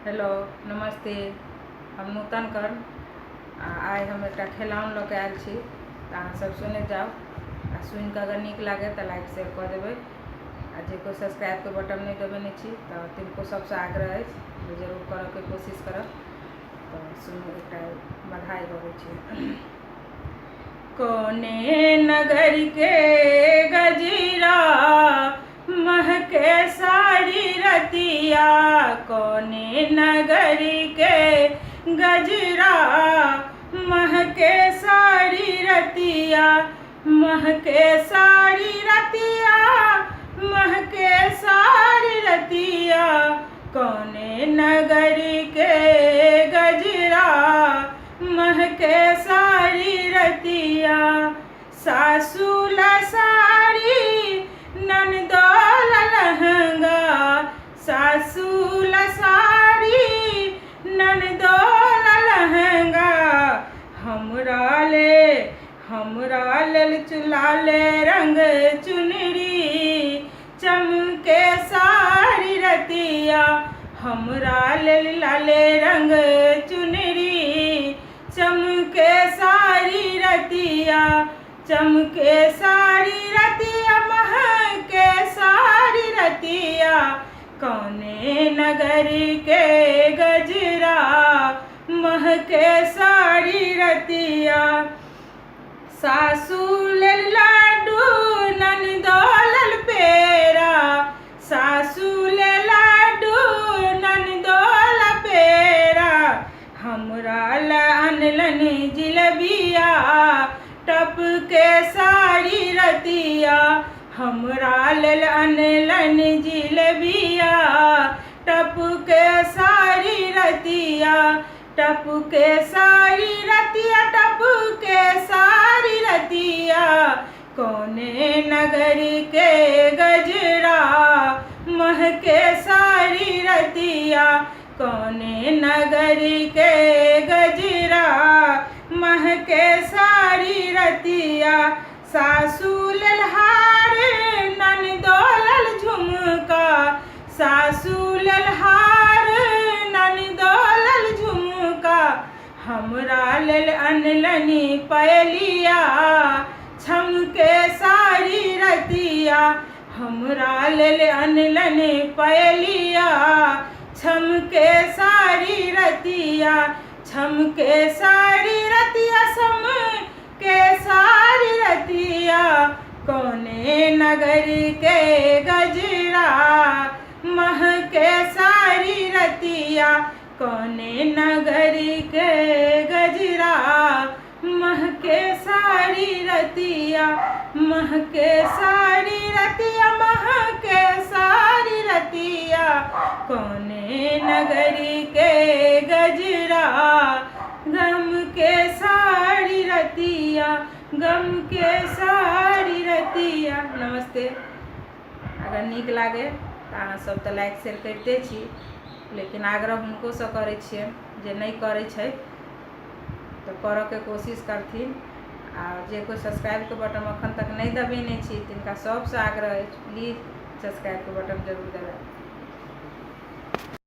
Hello नमस्ते। हम नूतन कर आइ हम एक खेलौन लऽ के आयल छी। अहाँ सब सुने जाओ आ सुन के अगर नीक लागे तो लाइक शेयर कर देबै आ जे कोई सब्सक्राइब के बटन नहीं दबेने छी तो तिनको सबसे आग्रह है जे जरूर करऽ के कोशिश करब। तो सुनू एक बधाई गबै छी। कोने नगर के गजरा महके सारी रतिया, कोने नगर के गजरा महके सारी रतिया, महके सारी रतिया, महके सारी रतिया, कोने नगर के गजरा महके सारी रतिया। सासू ला साड़ी ननदोल लहंगा, सासू ला साड़ी ननदोल लहंगा, हमरा लेल चुलाले रंग चुनरी चमके सारी रतिया, हमरा लेल लाले रंग चुनरी चमके सारी रतिया, चमके सारी रतिया, महके सारी रतिया, कौने नगर के गजरा महके सारी रतिया। सासू लेल लाडू ननदोल पेड़ा, सासू ले लाडू ननदोल पेड़ा, हमरा ला अनलन जिलबिया टप के सारी रतिया, हमरा लेल अनलन जिलबिया टप के सारी रतिया, टप के सारी रतिया, टप के सारी रतिया, कोने नगर के गजरा महके सारी रतिया, कोने नगर के गजरा महके सारी रतिया। सासू लेल हार ननदोल झुमका, सासू लेल हार ननदोल झुमका, हमरा लेल अनलनी पयलिया छमके सारी रतिया, हमरा लेल अनलनी पयलिया छमके सारी रतिया, छमके सारी रतिया, समके सारी रतिया, कोने नगर के गजरा महके सारी रतिया, कोने नगर के गजरा महके सारी रतिया, महके सारी रतिया, महके सारी रतिया, कोने नगर के गजरा गम के सारी रतिया, गम के सारी रतिया। नमस्ते। अगर नीक लागे तो अहाँ सब तो लाइक शेयर करते छी, लेकिन आग्रह हुनको से करै छियै जे नहीं करै छै तो करऽ के कोशिश करथिन। आ जे कोई सब्सक्राइब के बटन अखन तक नहीं दबेने छी तिनका सबसे आग्रह है प्लीज सब्सक्राइब के बटन जरूर दबाएं।